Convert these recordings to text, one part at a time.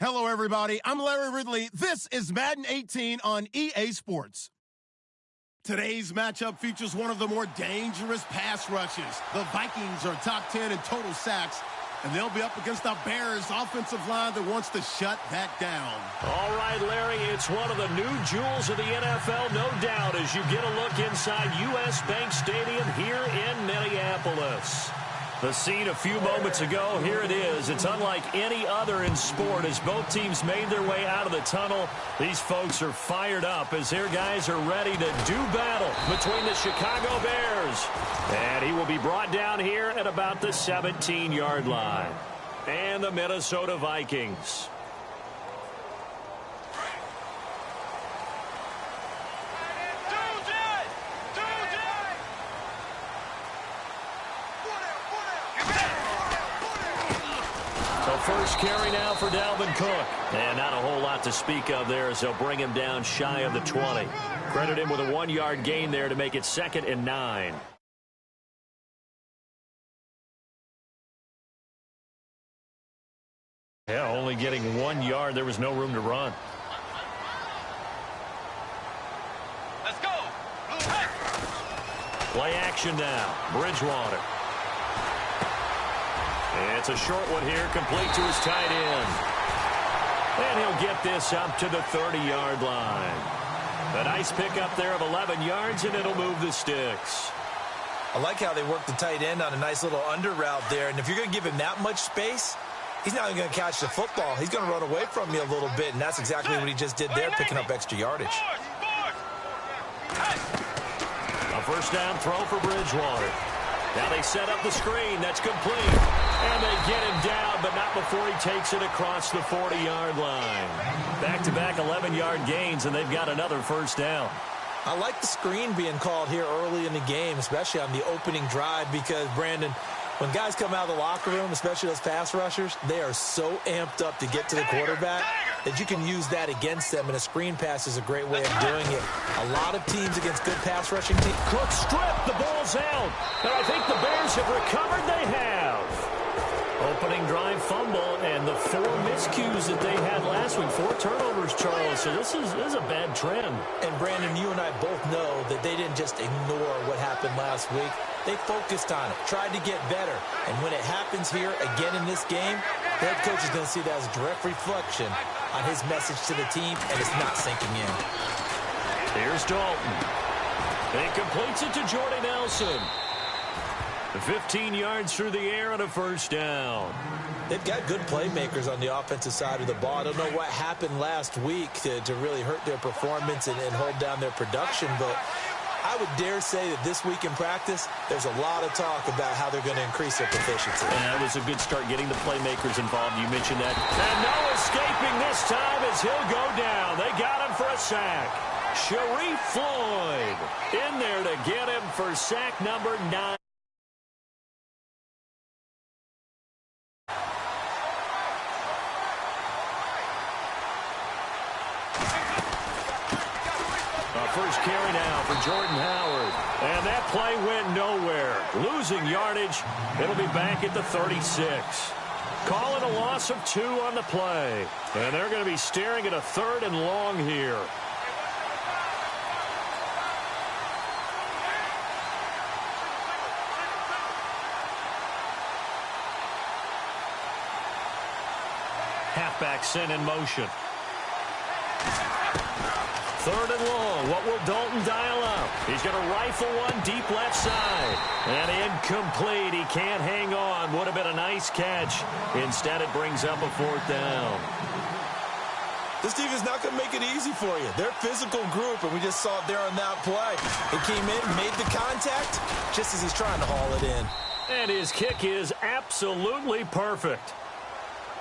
Hello, everybody. I'm Larry Ridley. This is Madden 18 on EA Sports. Today's matchup features one of the more dangerous pass rushes. The Vikings are top 10 in total sacks, and they'll be up against the Bears' offensive line that wants to shut that down. All right, Larry, it's one of the new jewels of the NFL, no doubt, as you get a look inside U.S. Bank Stadium here in Minneapolis. The scene a few moments ago, here it is. It's unlike any other in sport as both teams made their way out of the tunnel. These folks are fired up as their guys are ready to do battle between the Chicago Bears. And he will be brought down here at about the 17-yard line. And the Minnesota Vikings. First carry now for Dalvin Cook. And not a whole lot to speak of there as they'll bring him down shy of the 20. Credit him with a 1-yard gain there to make it 2nd and 9. Yeah, only getting 1 yard. There was no room to run. Let's go. Play action now. Bridgewater. It's a short one here, complete to his tight end. And he'll get this up to the 30-yard line. A nice pickup there of 11 yards, and it'll move the sticks. I like how they work the tight end on a nice little under route there. And if you're going to give him that much space, he's not going to catch the football. He's going to run away from you a little bit, and that's exactly what he just did there, picking up extra yardage. A first down throw for Bridgewater. Now they set up the screen. That's complete. And they get him down, but not before he takes it across the 40-yard line. Back-to-back 11-yard gains, and they've got another first down. I like the screen being called here early in the game, especially on the opening drive, because, Brandon, when guys come out of the locker room, especially those pass rushers, they are so amped up to get to the quarterback that you can use that against them, and a screen pass is a great way of doing it. A lot of teams against good pass rushing teams. Cook stripped. The ball's out. And I think the Bears have recovered. They have. Opening drive fumble, and the 4 miscues that they had last week. 4 turnovers, Charles. So this is a bad trend. And, Brandon, you and I both know that they didn't just ignore what happened last week. They focused on it, tried to get better. And when it happens here again in this game, the head coach is going to see that as a direct reflection on his message to the team, and it's not sinking in. Here's Dalton. He completes it to Jordy Nelson. 15 yards through the air and a first down. They've got good playmakers on the offensive side of the ball. I don't know what happened last week to really hurt their performance and hold down their production, but I would dare say that this week in practice, there's a lot of talk about how they're going to increase their proficiency. And that was a good start getting the playmakers involved. You mentioned that. And no escaping this time as he'll go down. They got him for a sack. Sharif Floyd in there to get him for sack number 9. First carry now for Jordan Howard. And that play went nowhere. Losing yardage. It'll be back at the 36. Calling a loss of 2 on the play. And they're going to be staring at a 3rd and long here. Halfback sent in motion. 3rd and long. What will Dalton dial up? He's going to rifle one deep left side. And incomplete. He can't hang on. Would have been a nice catch. Instead, it brings up a 4th down. This team is not going to make it easy for you. They're a physical group, and we just saw it there on that play. He came in, made the contact, just as he's trying to haul it in. And his kick is absolutely perfect.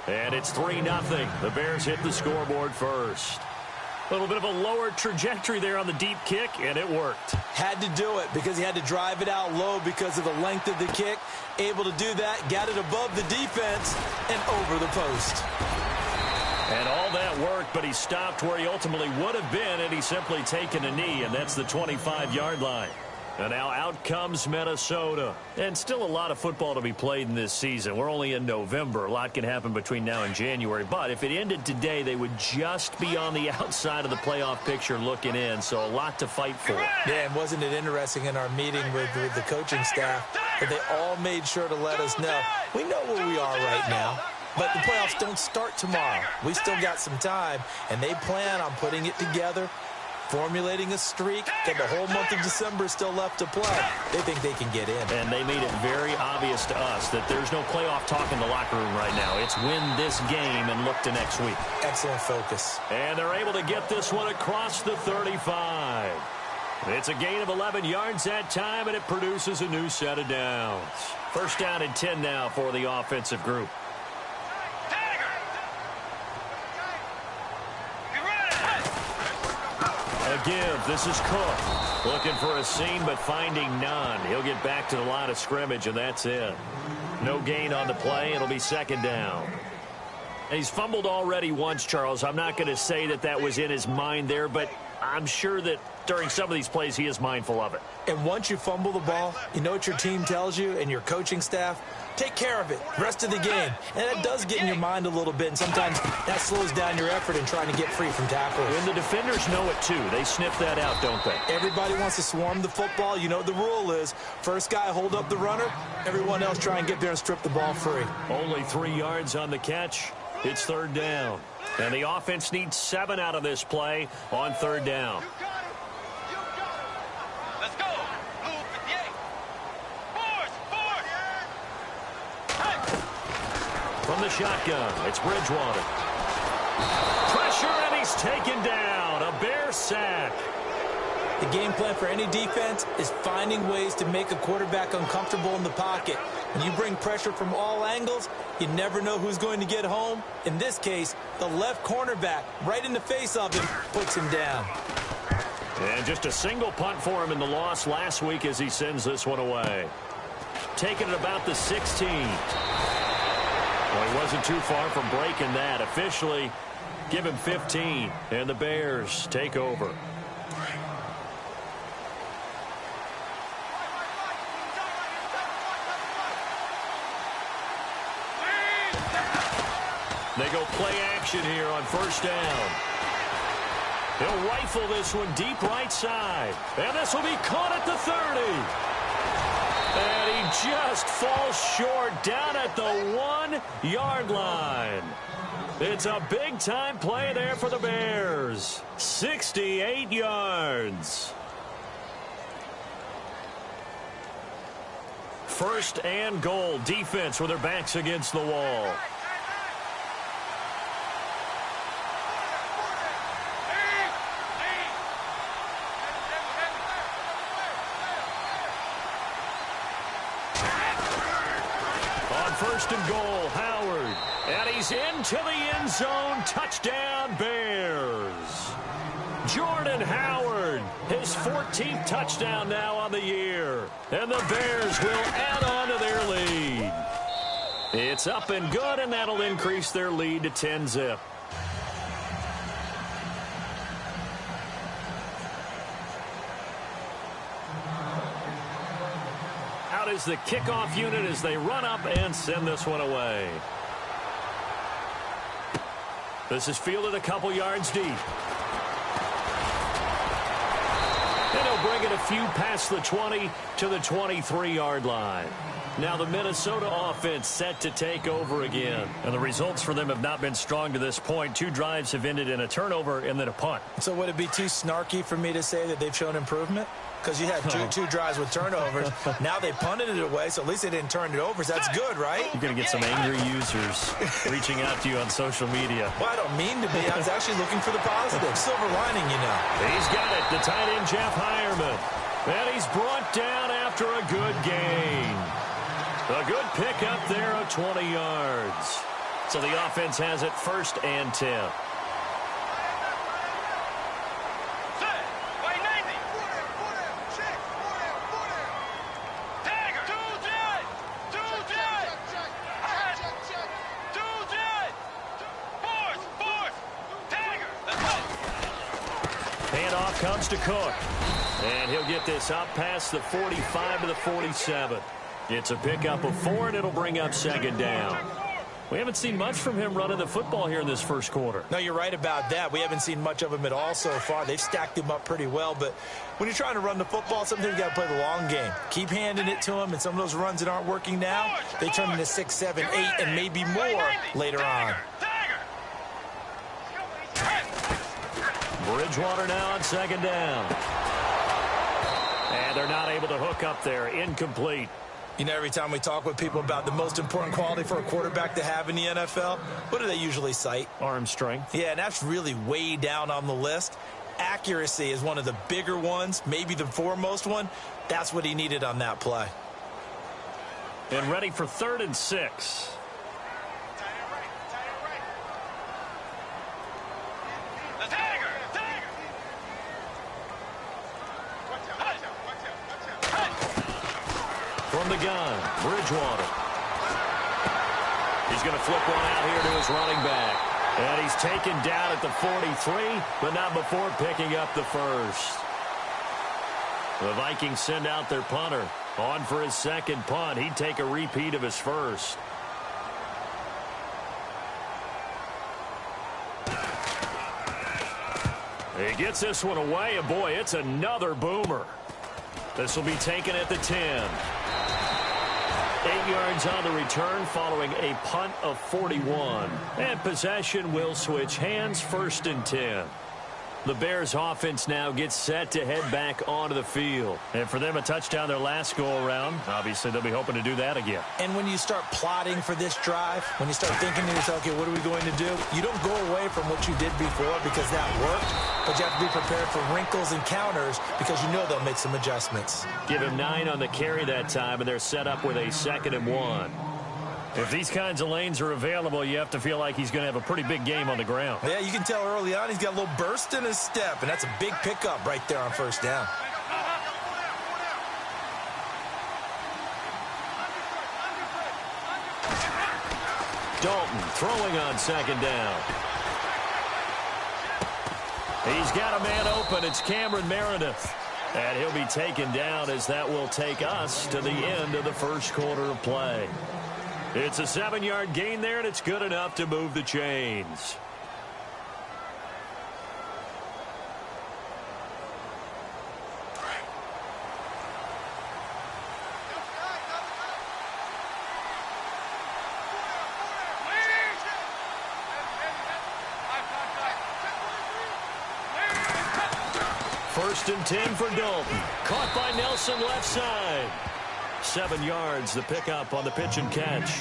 And it's 3-0. The Bears hit the scoreboard first. A little bit of a lower trajectory there on the deep kick, and it worked. Had to do it because he had to drive it out low because of the length of the kick. Able to do that, got it above the defense and over the post. And all that worked, but he stopped where he ultimately would have been, and he's simply taken a knee, and that's the 25-yard line. And now out comes Minnesota. And still a lot of football to be played in this season. We're only in November. A lot can happen between now and January. But if it ended today, they would just be on the outside of the playoff picture looking in. So a lot to fight for. Yeah, and wasn't it interesting in our meeting with the coaching staff that they all made sure to let us know, we know where we are right now, but the playoffs don't start tomorrow. We still got some time, and they plan on putting it together, formulating a streak, and the whole month of December is still left to play. They think they can get in. And they made it very obvious to us that there's no playoff talk in the locker room right now. It's win this game and look to next week. Excellent focus. And they're able to get this one across the 35. It's a gain of 11 yards that time, and it produces a new set of downs. First down and 10 now for the offensive group. A give. This is Cook. Looking for a seam, but finding none. He'll get back to the line of scrimmage, and that's it. No gain on the play. It'll be second down. He's fumbled already once, Charles. I'm not going to say that that was in his mind there, but I'm sure that during some of these plays he is mindful of it. And once you fumble the ball, you know what your team tells you and your coaching staff? Take care of it rest of the game. And that does get in your mind a little bit, and sometimes that slows down your effort in trying to get free from tackles. And the defenders know it too. They sniff that out, don't they? Everybody wants to swarm the football. You know what the rule is. First guy hold up the runner. Everyone else try and get there and strip the ball free. Only 3 yards on the catch. It's third down. And the offense needs 7 out of this play on third down. Let's go. Move 58. Force. From the shotgun, it's Bridgewater. Pressure, and he's taken down. A Bear sack. The game plan for any defense is finding ways to make a quarterback uncomfortable in the pocket. When you bring pressure from all angles, you never know who's going to get home. In this case, the left cornerback, right in the face of him, puts him down. And just a single punt for him in the loss last week as he sends this one away. Taking it about the 16. Well, he wasn't too far from breaking that. Officially, give him 15, and the Bears take over. They go play action here on first down. He'll rifle this one deep right side. And this will be caught at the 30. And he just falls short down at the 1-yard line. It's a big-time play there for the Bears. 68 yards. First and goal. Defense with their backs against the wall. First and goal, Howard. And he's into the end zone. Touchdown, Bears. Jordan Howard, his 14th touchdown now on the year. And the Bears will add on to their lead. It's up and good, and that'll increase their lead to 10-zip. Is the kickoff unit as they run up and send this one away. This is fielded a couple yards deep. And he'll bring it a few past the 20 to the 23-yard line. Now the Minnesota offense set to take over again. And the results for them have not been strong to this point. 2 drives have ended in a turnover and then a punt. So would it be too snarky for me to say that they've shown improvement? Because you had two drives with turnovers. Now they punted it away, so at least they didn't turn it over. So that's good, right? You're going to get some angry users reaching out to you on social media. Well, I don't mean to be. I was actually looking for the positive. Silver lining, you know. He's got it. The tight end, Jeff Heuerman. And he's brought down after a good gain. A good pickup there of 20 yards. So the offense has it first and 10. Handoff comes to Cook. And he'll get this up past the 45 to the 47. It's a pickup of 4, and it'll bring up second down. We haven't seen much from him running the football here in this first quarter. No, you're right about that. We haven't seen much of him at all so far. They've stacked him up pretty well, but when you're trying to run the football, sometimes you got to play the long game. Keep handing it to him, and some of those runs that aren't working now, they turn into 6, 7, 8, and maybe more later on. Bridgewater now on second down. And they're not able to hook up there. Incomplete. You know, every time we talk with people about the most important quality for a quarterback to have in the NFL, what do they usually cite? Arm strength. Yeah, and that's really way down on the list. Accuracy is one of the bigger ones, maybe the foremost one. That's what he needed on that play. And ready for 3rd and 6. From the gun, Bridgewater. He's going to flip one out here to his running back. And he's taken down at the 43, but not before picking up the first. The Vikings send out their punter. On for his second punt. He'd take a repeat of his first. He gets this one away, and boy, it's another boomer. This will be taken at the 10. 8 yards on the return following a punt of 41. And possession will switch hands, 1st and 10. The Bears offense now gets set to head back onto the field. And for them, a touchdown their last go-around. Obviously, they'll be hoping to do that again. And when you start plotting for this drive, when you start thinking to yourself, okay, what are we going to do? You don't go away from what you did before because that worked, but you have to be prepared for wrinkles and counters because you know they'll make some adjustments. Give him 9 on the carry that time, and they're set up with a 2nd and 1. If these kinds of lanes are available, you have to feel like he's going to have a pretty big game on the ground. Yeah, you can tell early on he's got a little burst in his step, and that's a big pickup right there on 1st down. Dalton throwing on 2nd down. He's got a man open. It's Cameron Meredith. And he'll be taken down as that will take us to the end of the first quarter of play. It's a 7-yard gain there, and it's good enough to move the chains. First and 10 for Dalton. Caught by Nelson left side. 7 yards, the pickup on the pitch and catch.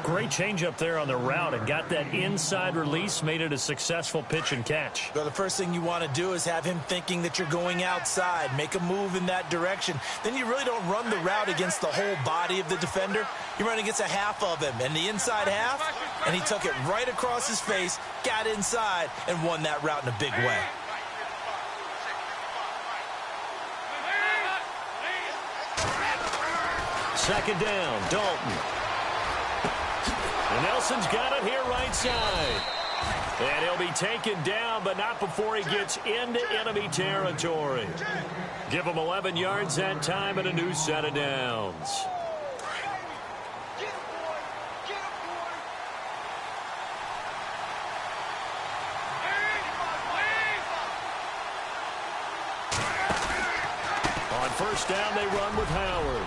Great change up there on the route and got that inside release, made it a successful pitch and catch. Well, the first thing you want to do is have him thinking that you're going outside, make a move in that direction. Then you really don't run the route against the whole body of the defender. You run against a half of him, and the inside half, and he took it right across his face, got inside, and won that route in a big way. Second down, Dalton. And Nelson's got it here right side. And he'll be taken down, but not before he gets into enemy territory. Give him 11 yards that time and a new set of downs. On 1st down, they run with Howard.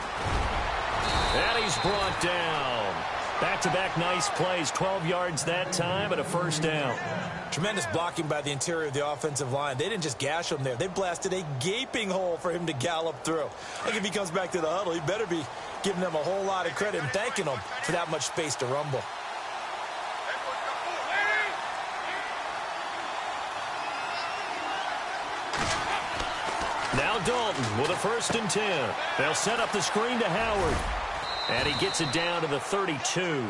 And he's brought down. Back-to-back nice plays, 12 yards that time and a 1st down. Tremendous blocking by the interior of the offensive line. They didn't just gash him there. They blasted a gaping hole for him to gallop through. I think if he comes back to the huddle, he better be giving them a whole lot of credit and thanking them for that much space to rumble. Now Dalton with a 1st and 10. They'll set up the screen to Howard. And he gets it down to the 32.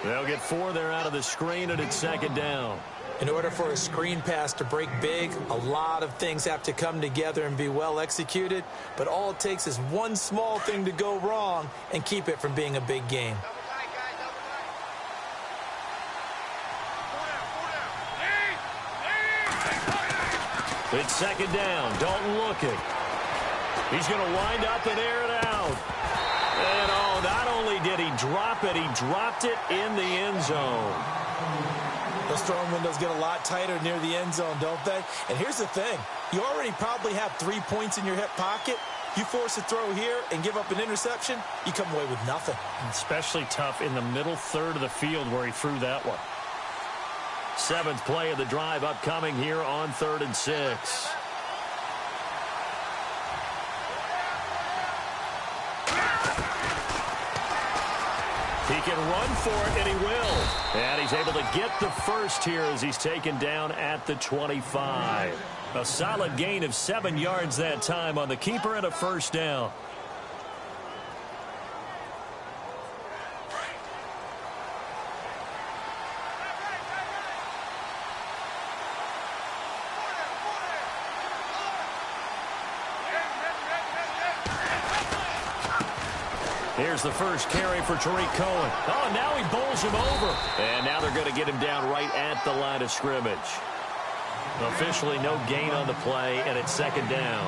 They'll get 4 there out of the screen, and it's 2nd down. In order for a screen pass to break big, a lot of things have to come together and be well executed. But all it takes is one small thing to go wrong and keep it from being a big game. It's second down. Dalton looking. He's going to wind up and air it out. And, oh, not only did he drop it, he dropped it in the end zone. Those throwing windows get a lot tighter near the end zone, don't they? And here's the thing. You already probably have 3 points in your hip pocket. You force a throw here and give up an interception, you come away with nothing. Especially tough in the middle third of the field where he threw that one. 7th play of the drive upcoming here on 3rd and 6. He can run for it, and he will. And he's able to get the first here as he's taken down at the 25. A solid gain of 7 yards that time on the keeper and a first down. Here's the first carry for Tariq Cohen. Oh, and now he bowls him over. And now they're going to get him down right at the line of scrimmage. Officially no gain on the play, and it's second down.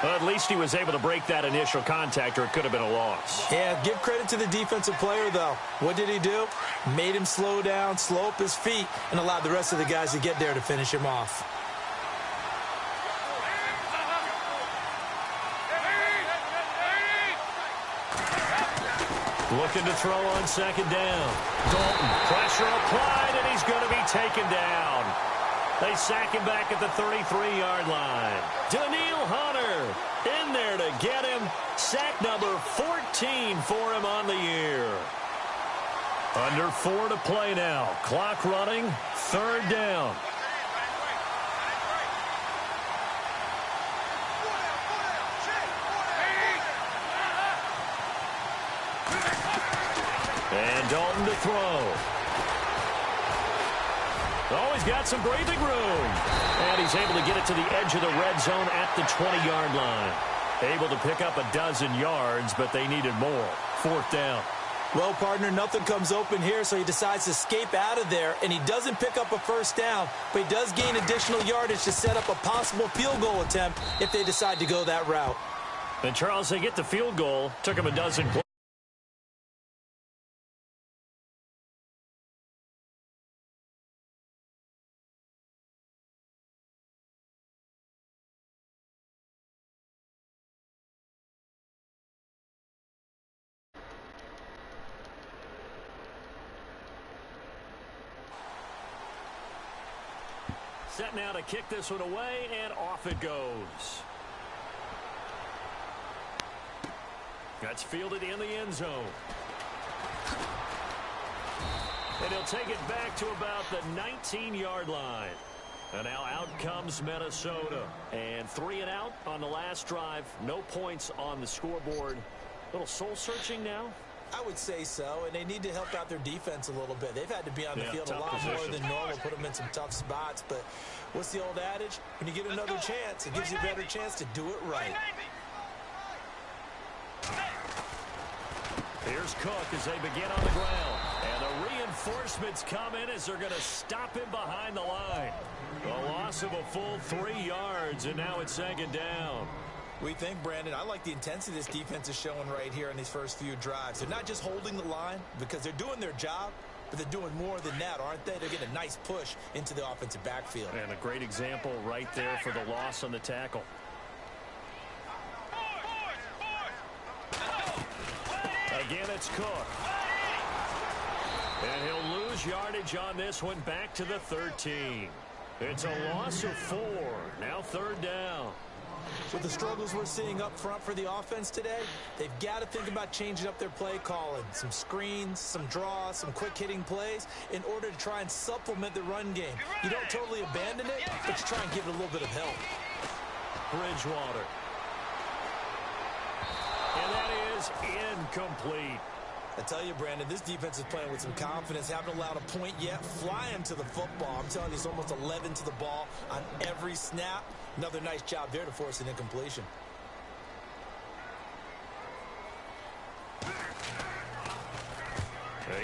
Well, at least he was able to break that initial contact, or it could have been a loss. Yeah, give credit to the defensive player, though. What did he do? Made him slow down, slow up his feet, and allowed the rest of the guys to get there to finish him off. Looking to throw on second down. Dalton, pressure applied, and he's going to be taken down. They sack him back at the 33-yard line. Daniil Hunter in there to get him. Sack number 14 for him on the year. Under 4 to play now. Clock running, 3rd down. And Dalton to throw. Oh, he's got some breathing room. And he's able to get it to the edge of the red zone at the 20-yard line. Able to pick up a dozen yards, but they needed more. 4th down. Well, partner, nothing comes open here, so he decides to escape out of there, and he doesn't pick up a first down, but he does gain additional yardage to set up a possible field goal attempt if they decide to go that route. And, Charles, they get the field goal. Took him a dozen plays. Set now to kick this one away, and off it goes. That's fielded in the end zone. And he'll take it back to about the 19-yard line. And now out comes Minnesota. And 3 and out on the last drive. No points on the scoreboard. A little soul-searching now. I would say so, and they need to help out their defense a little bit. They've had to be on the field a lot more than normal, put them in some tough spots. But what's the old adage? When you get another chance, it gives you a better chance to do it right. Here's Cook as they begin on the ground. And the reinforcements come in as they're going to stop him behind the line. A loss of a full 3 yards, and now it's second down. We think, Brandon, I like the intensity this defense is showing right here in these first few drives. They're not just holding the line because they're doing their job, but they're doing more than that, aren't they? They're getting a nice push into the offensive backfield. And a great example right there for the loss on the tackle. Again, it's Cook. And he'll lose yardage on this one back to the 13. It's a loss of 4. Now 3rd down. With the struggles we're seeing up front for the offense today, they've got to think about changing up their play calling. Some screens, some draws, some quick-hitting plays in order to try and supplement the run game. You don't totally abandon it, but you try and give it a little bit of help. Bridgewater. And that is incomplete. I tell you, Brandon, this defense is playing with some confidence. Haven't allowed a point yet. Flying to the football. I'm telling you, it's almost 11 to the ball on every snap. Another nice job there to force an incompletion.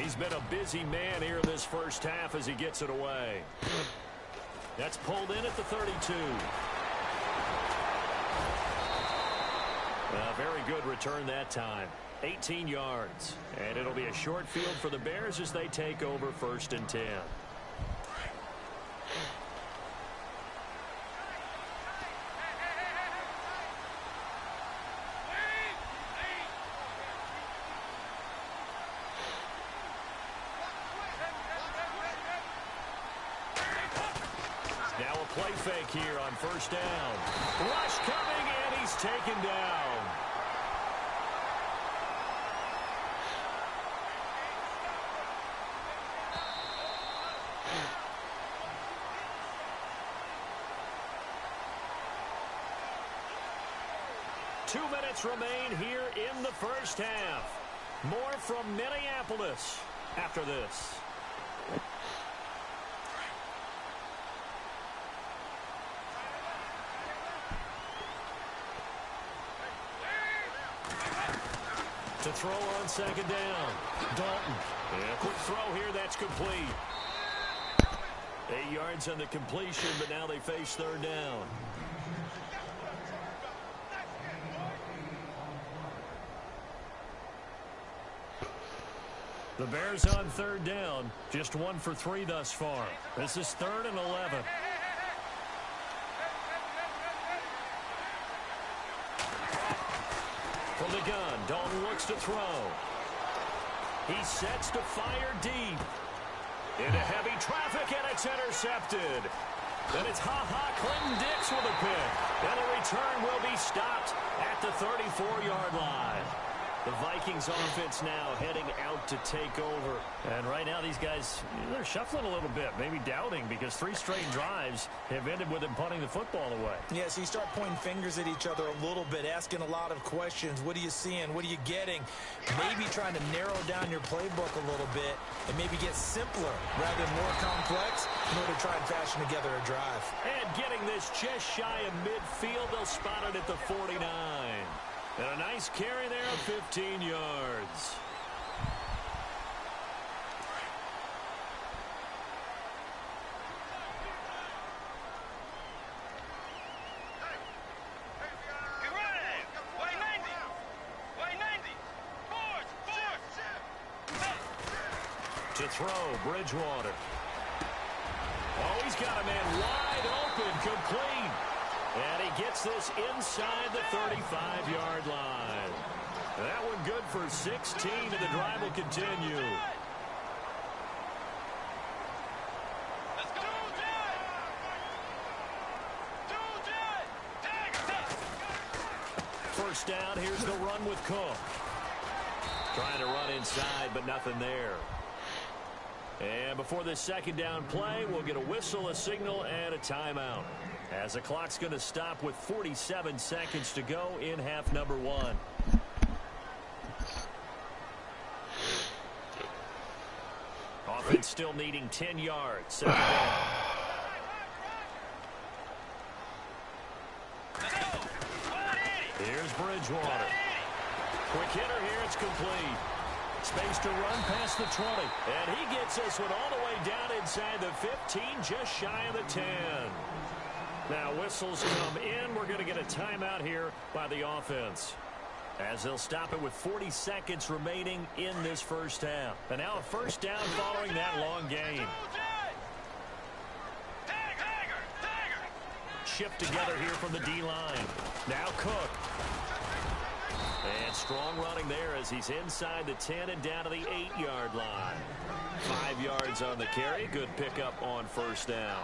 He's been a busy man here in this first half as he gets it away. That's pulled in at the 32. A very good return that time. 18 yards. And it'll be a short field for the Bears as they take over 1st and 10. Now a play fake here on 1st down. Rush coming, and he's taken down. Two minutes remain here in the first half. More from Minneapolis after this. To throw on 2nd down. Dalton. Yeah, quick throw here. That's complete. 8 yards on the completion, but now they face 3rd down. The Bears on 3rd down. Just 1 for 3 thus far. This is 3rd and 11. From the gun, Dalton looks to throw. He sets to fire deep. Into heavy traffic, and it's intercepted. Then it's Clinton Dix with a pick. And the return will be stopped at the 34-yard line. The Vikings offense now heading out to take over. And right now these guys, they're shuffling a little bit, maybe doubting, because 3 straight drives have ended with them punting the football away. Yeah, so you start pointing fingers at each other a little bit, asking a lot of questions. What are you seeing? What are you getting? Maybe trying to narrow down your playbook a little bit and maybe get simpler rather than more complex in order to try and fashion together a drive. And getting this just shy of midfield, they'll spot it at the 49. And a nice carry there of 15 yards. To throw, Bridgewater. Oh, he's got a man wide open, complete. And he gets this inside the 35-yard line. That one good for 16, and the drive will continue. Let's go. First down, here's the run with Cook. Trying to run inside, but nothing there. And before this 2nd down play, we'll get a whistle, a signal, and a timeout, as the clock's going to stop with 47 seconds to go in half number 1. Offense still needing 10 yards. 2nd down. Here's Bridgewater. Quick hitter here. It's complete. Space to run past the 20. And he gets this one all the way down inside the 15, just shy of the 10. Now whistles come in. We're going to get a timeout here by the offense, as they'll stop it with 40 seconds remaining in this first half. And now a first down following that long gain. Shift together here from the D-line. Now Cook. And strong running there as he's inside the 10 and down to the 8-yard line. 5 yards on the carry. Good pickup on first down.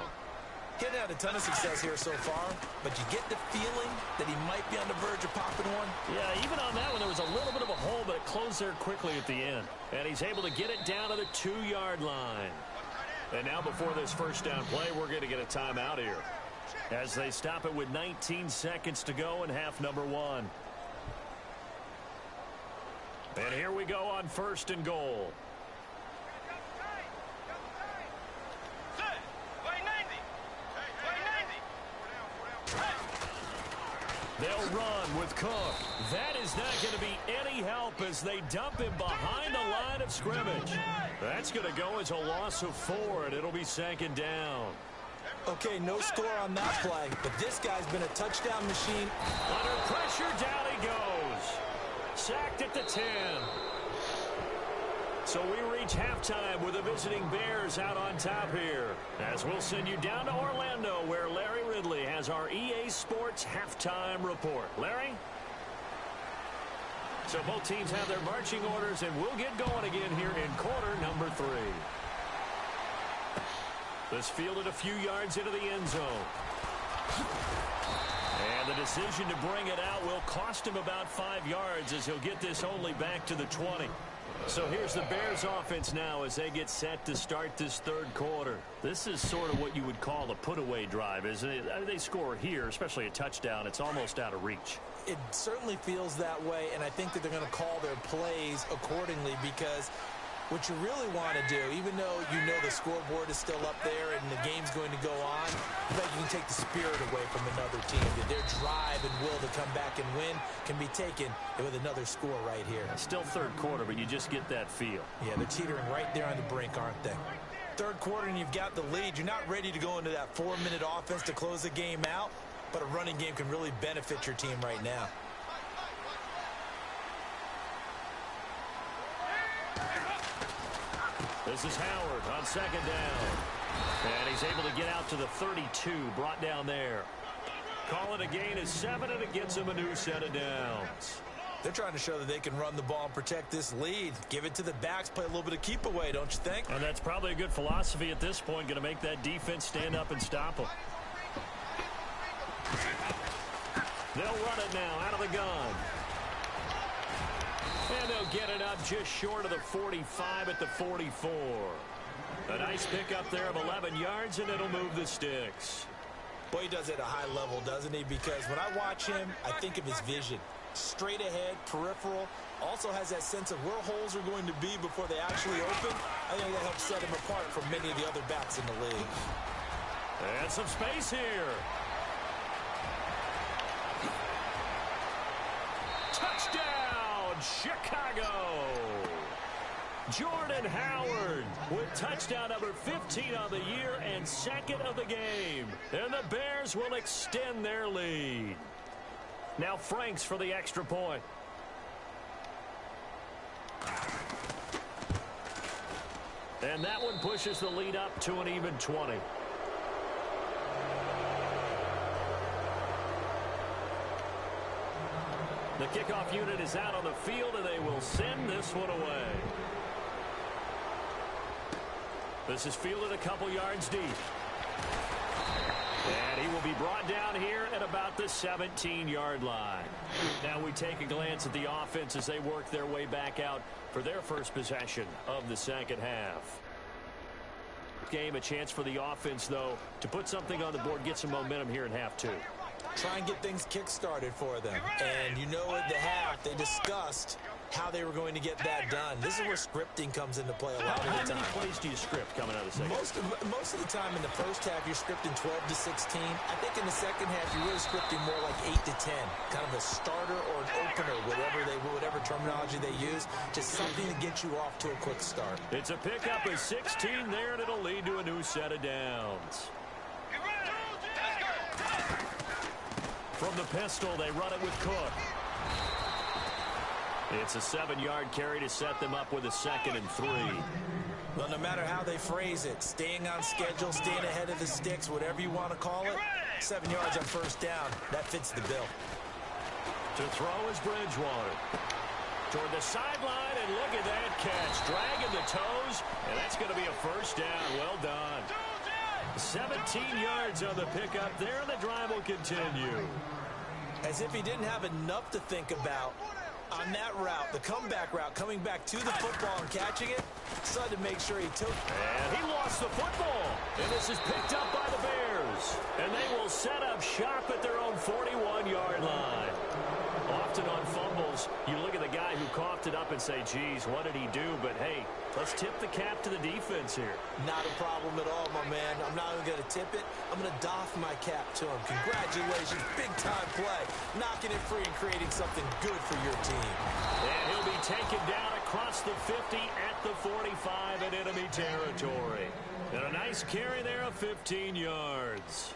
He hadn't had a ton of success here so far, but you get the feeling that he might be on the verge of popping one. Yeah, even on that one, there was a little bit of a hole, but it closed there quickly at the end. And he's able to get it down to the 2-yard line. And now before this first down play, we're going to get a timeout here, as they stop it with 19 seconds to go in half number 1. And here we go on 1st and goal. They'll run with Cook. That is not going to be any help as they dump him behind the line of scrimmage. That's going to go as a loss of 4, and it'll be 2nd down. Okay, no score on that play, but this guy's been a touchdown machine. Under pressure, down he goes. Sacked at the 10. So we reach halftime with the visiting Bears out on top here. As we'll send you down to Orlando, where Larry Ridley has our EA Sports halftime report. Larry? So both teams have their marching orders, and we'll get going again here in quarter number 3. This fielded a few yards into the end zone. And the decision to bring it out will cost him about 5 yards, as he'll get this only back to the 20. So here's the Bears offense now as they get set to start this third quarter. This is sort of what you would call a put-away drive, isn't it? They score here, especially a touchdown. It's almost out of reach. It certainly feels that way, and I think that they're going to call their plays accordingly, because what you really want to do, even though you know the scoreboard is still up there and the game's going to go on, I think you can take the spirit away from another team. Their drive and will to come back and win can be taken with another score right here. Still third quarter, but you just get that feel. Yeah, they're teetering right there on the brink, aren't they? Third quarter and you've got the lead. You're not ready to go into that 4-minute offense to close the game out, but a running game can really benefit your team right now. This is Howard on second down. And he's able to get out to the 32, brought down there. Call it a gain of 7, and it gets him a new set of downs. They're trying to show that they can run the ball and protect this lead. Give it to the backs, play a little bit of keep away, don't you think? And that's probably a good philosophy at this point, going to make that defense stand up and stop them. They'll run it now out of the gun. And they'll get it up just short of the 45 at the 44. A nice pickup there of 11 yards, and it'll move the sticks. Boy, he does it at a high level, doesn't he? Because when I watch him, I think of his vision. Straight ahead, peripheral. Also has that sense of where holes are going to be before they actually open. I think that helps set him apart from many of the other backs in the league. And some space here. Touchdown, Chicago! Jordan Howard with touchdown number 15 on the year and second of the game. And the Bears will extend their lead. Now Franks for the extra point. And that one pushes the lead up to an even 20. The kickoff unit is out on the field, and they will send this one away. This is fielded a couple yards deep. And he will be brought down here at about the 17-yard line. Now we take a glance at the offense as they work their way back out for their first possession of the second half. Game, a chance for the offense, though, to put something on the board, get some momentum here in half 2. Try and get things kick-started for them. And you know at the half, they discussed how they were going to get that done. This is where scripting comes into play a lot of the time. How many plays do you script coming out of the second? Most of the time in the first half, you're scripting 12 to 16. I think in the second half, you're really scripting more like 8 to 10. Kind of a starter or an opener, whatever terminology they use. Just something to get you off to a quick start. It's a pickup of 16 there, and it'll lead to a new set of downs. From the pistol, they run it with Cook. It's a 7-yard carry to set them up with a 2nd and 3. Well, no matter how they phrase it, staying on schedule, staying ahead of the sticks, whatever you want to call it, 7 yards on first down, that fits the bill. To throw is Bridgewater. Toward the sideline, and look at that catch. Dragging the toes, and that's going to be a first down. Well done. 17 yards on the pickup there, and the drive will continue. As if he didn't have enough to think about on that route, the comeback route, coming back to the football and catching it, decided to make sure he took. And he lost the football. And this is picked up by the Bears. And they will set up shop at their own 41-yard line. Often on fumbles, you look at the guy who coughed it up and say, geez, what did he do? But, hey, let's tip the cap to the defense here. Not a problem at all, my man. I'm not even going to tip it. I'm going to doff my cap to him. Congratulations. Big-time play. Knocking it free and creating something good for your team. And he'll be taken down across the 50 at the 45 in enemy territory. And a nice carry there of of 15 yards.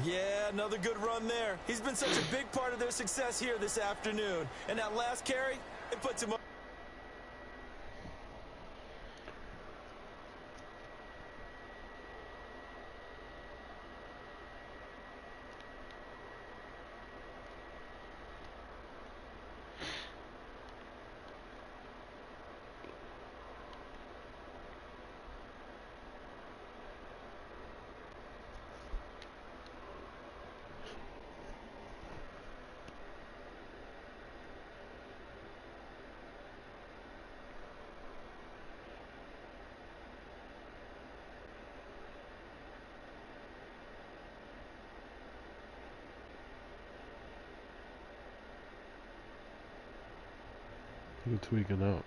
Yeah, another good run there. He's been such a big part of their success here this afternoon. And that last carry, it puts him up. You're tweaking out.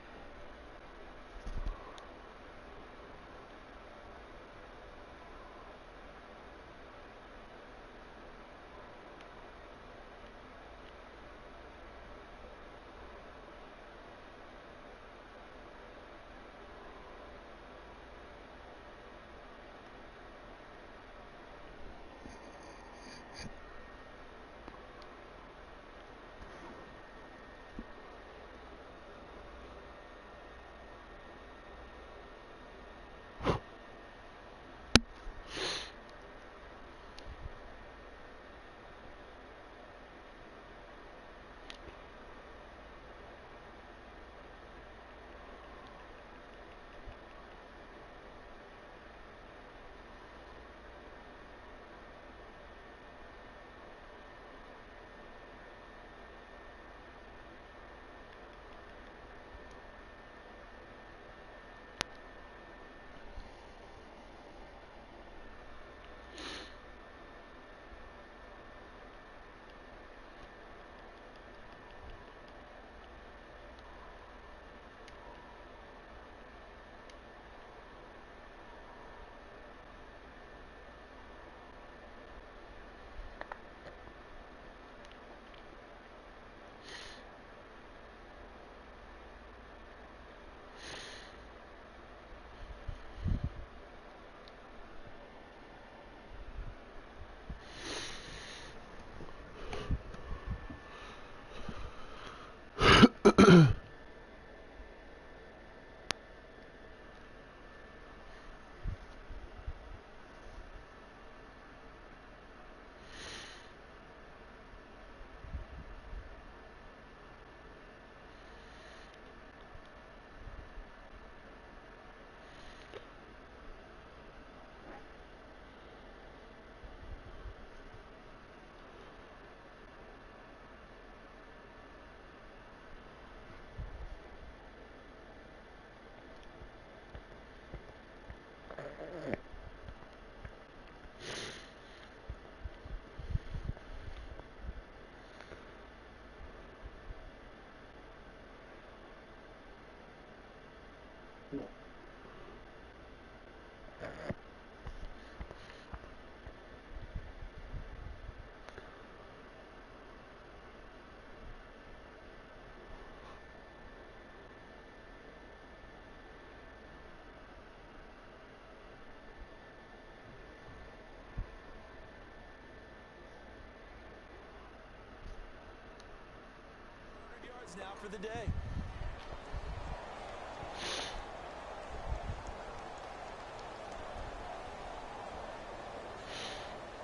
Now for the day.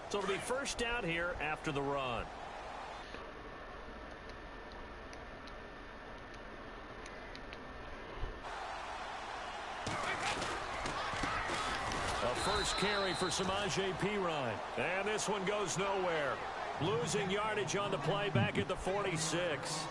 So it'll be first down here after the run. A first carry for Samaje Perine. And this one goes nowhere. Losing yardage on the play back at the 46.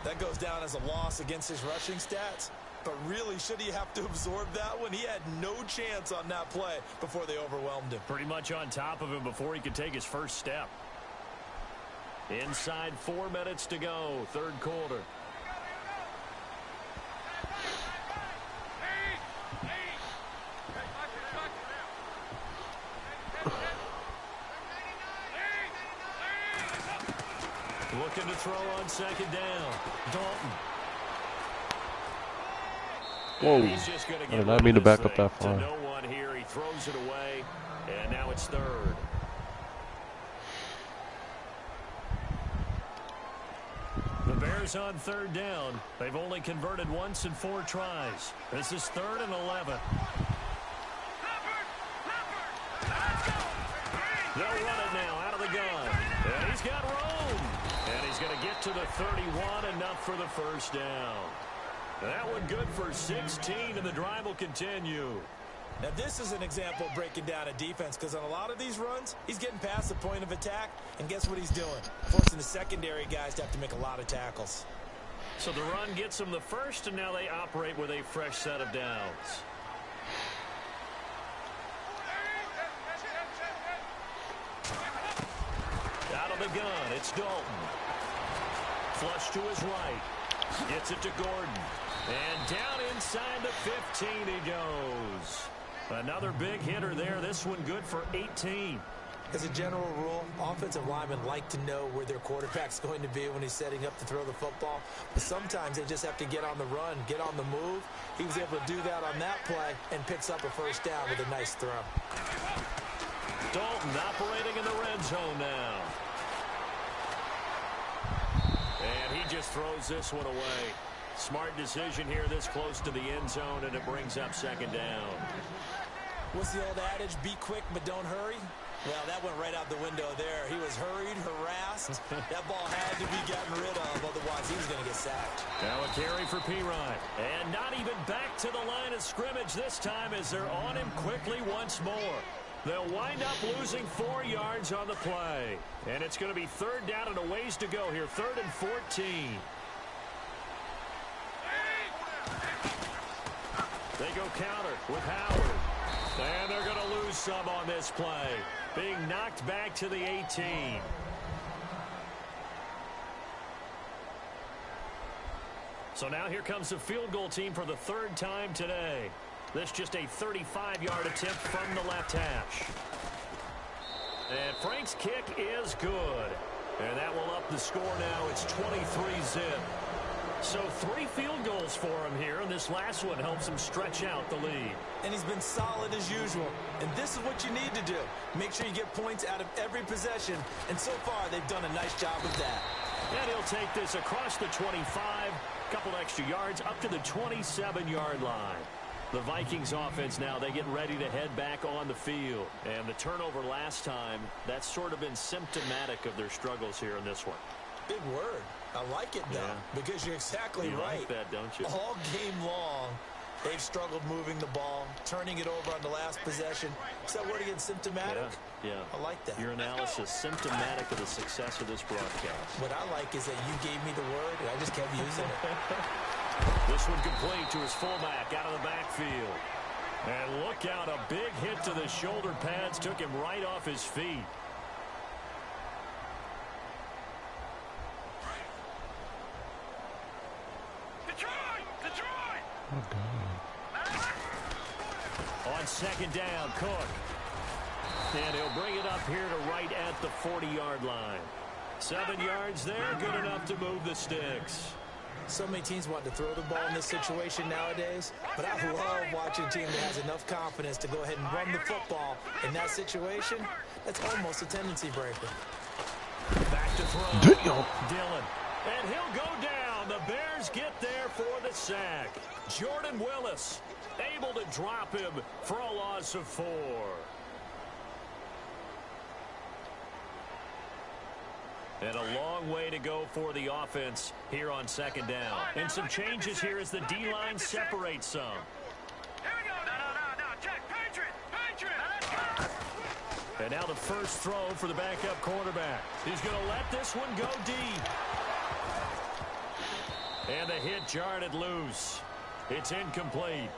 That goes down as a loss against his rushing stats. But really, should he have to absorb that one? He had no chance on that play before they overwhelmed him. Pretty much on top of him before he could take his first step. Inside 4 minutes to go, third quarter. Looking to throw on second down. Dalton. Whoa. He's just going to I did not mean to back up that far. No one here. He throws it away, and now it's third. The Bears on third down. They've only converted once in 4 tries. This is 3rd and 11. They'll run it now out of the gun. And he's got room. And he's going to get to the 31, enough for the first down. That one good for 16, and the drive will continue. Now, this is an example of breaking down a defense, because on a lot of these runs, he's getting past the point of attack, and guess what he's doing? Forcing the secondary guys to have to make a lot of tackles. So the run gets them the first, and now they operate with a fresh set of downs. Out of the gun, it's Dalton. Flush to his right. Gets it to Gordon. And down inside the 15 he goes. Another big hitter there. This one good for 18. As a general rule, offensive linemen like to know where their quarterback's going to be when he's setting up to throw the football. But sometimes they just have to get on the run, get on the move. He was able to do that on that play and picks up a first down with a nice throw. Dalton operating in the red zone now. And he just throws this one away. Smart decision here this close to the end zone, and it brings up second down. What's the old adage? Be quick, but don't hurry. Well, that went right out the window there. He was hurried, harassed. That ball had to be gotten rid of, otherwise he was going to get sacked. Now a carry for Pirine. And not even back to the line of scrimmage this time as they're on him quickly once more. They'll wind up losing 4 yards on the play. And it's going to be third down and a ways to go here. 3rd and 14. They go counter with Howard. And they're going to lose some on this play. Being knocked back to the 18. So now here comes the field goal team for the 3rd time today. This just a 35-yard attempt from the left hash. And Frank's kick is good. And that will up the score now. It's 23-zip. So 3 field goals for him here, and this last one helps him stretch out the lead. And he's been solid as usual. And this is what you need to do. Make sure you get points out of every possession. And so far, they've done a nice job of that. And he'll take this across the 25, couple extra yards, up to the 27-yard line. The Vikings offense now, they get ready to head back on the field. And the turnover last time, that's sort of been symptomatic of their struggles here in this one. Big word. I like it, though, because you're exactly right. You like that, don't you? All game long, they've struggled moving the ball, turning it over on the last possession. Is that word again, symptomatic? Yeah. I like that. Your analysis, symptomatic of the success of this broadcast. What I like is that you gave me the word, and I just kept using it. This one complete to his fullback out of the backfield. And look out, a big hit to the shoulder pads took him right off his feet. Oh, God. On second down, Cook. And he'll bring it up here to right at the 40-yard line. 7 yards there, good enough to move the sticks. So many teams want to throw the ball in this situation nowadays, but I love watching a team that has enough confidence to go ahead and run the football. In that situation, that's almost a tendency breaker. Back to throw. Damn. Dillon. And he'll go down. The Bears get there for the sack. Jordan Willis able to drop him for a loss of 4. And a long way to go for the offense here on second down. And some changes here as the D-line separates some. Here we go. No. Check. Patriot. And now the first throw for the backup quarterback. He's going to let this one go deep. And the hit jarred it loose. It's incomplete.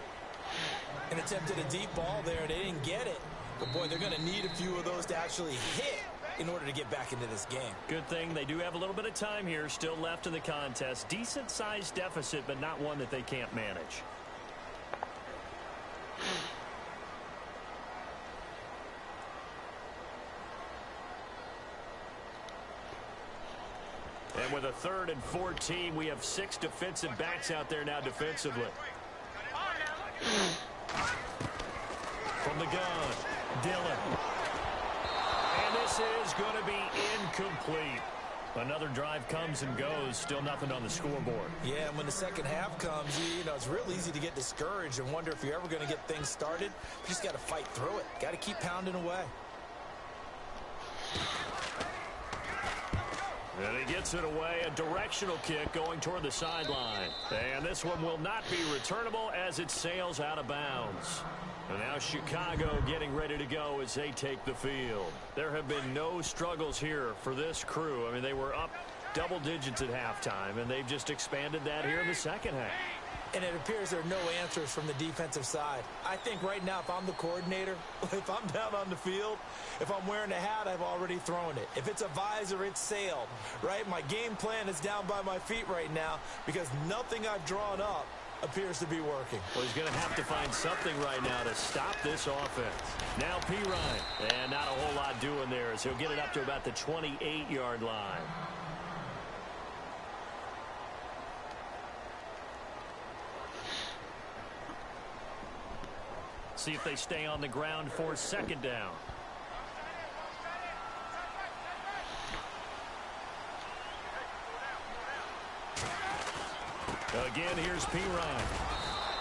An attempt at a deep ball there, and they didn't get it. But, boy, they're going to need a few of those to actually hit in order to get back into this game. Good thing they do have a little bit of time here still left in the contest. Decent-sized deficit, but not one that they can't manage. And with a 3rd and 14, we have 6 defensive backs out there now defensively. From the gun. Dillon. And this is going to be incomplete. Another drive comes and goes. Still nothing on the scoreboard. Yeah, and when the second half comes, you know, it's real easy to get discouraged and wonder if you're ever going to get things started. You just got to fight through it. Got to keep pounding away. And he gets it away, a directional kick going toward the sideline. And this one will not be returnable as it sails out of bounds. And now Chicago getting ready to go as they take the field. There have been no struggles here for this crew. I mean, they were up double digits at halftime, and they've just expanded that here in the second half. And it appears there are no answers from the defensive side. I think right now, if I'm the coordinator, if I'm down on the field, if I'm wearing a hat, I've already thrown it. If it's a visor, it's sailed, right? My game plan is down by my feet right now because nothing I've drawn up appears to be working. Well, he's going to have to find something right now to stop this offense. Now P. Ryan, and not a whole lot doing there as he'll get it up to about the 28-yard line. See if they stay on the ground for second down. Again, here's P. Ryan.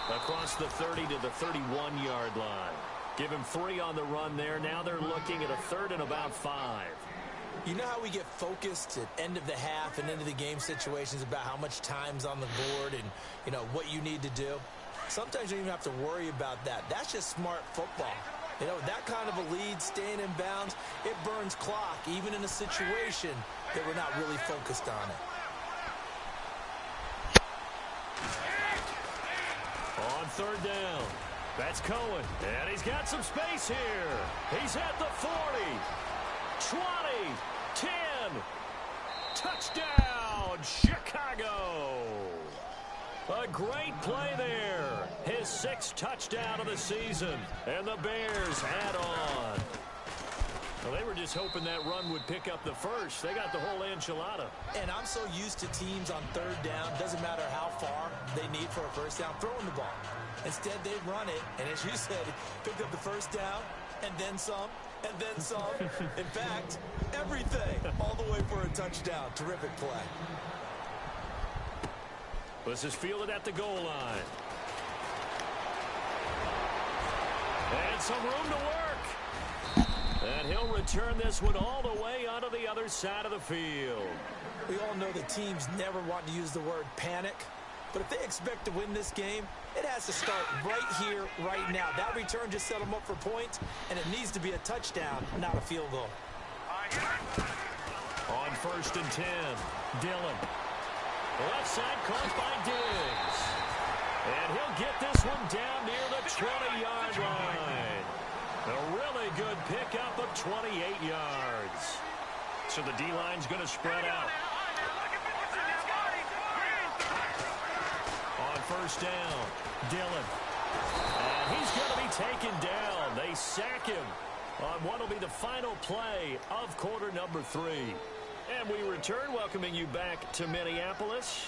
Across the 30 to the 31-yard line. Give him 3 on the run there. Now they're looking at a third and about 5. You know how we get focused at end of the half and into the game situations about how much time's on the board and, you know, what you need to do? Sometimes you don't even have to worry about that. That's just smart football. You know, that kind of a lead, staying in bounds, it burns clock, even in a situation that we're not really focused on it. On third down, that's Cohen, and he's got some space here. He's at the 40, 20, 10, touchdown, Chicago. A great play there. His 6th touchdown of the season, and the Bears add on. Well, they were just hoping that run would pick up the first. They got the whole enchilada. And I'm so used to teams on third down, doesn't matter how far they need for a first down, throwing the ball. Instead, they run it, and as you said, picked up the first down, and then some, and then some. In fact, everything, all the way for a touchdown. Terrific play. This is fielded at the goal line. And some room to work. And he'll return this one all the way onto the other side of the field. We all know the teams never want to use the word panic. But if they expect to win this game, it has to start right here, right now. That return just set them up for points, and it needs to be a touchdown, not a field goal. On 1st and 10, Dillon. Left side caught by Diggs. And he'll get this one down near the 20-yard line. A really good pickup of 28 yards. So the D-line's going to spread out. On 1st down, Dillon. And he's going to be taken down. They sack him on what will be the final play of quarter number 3. And we return, welcoming you back to Minneapolis.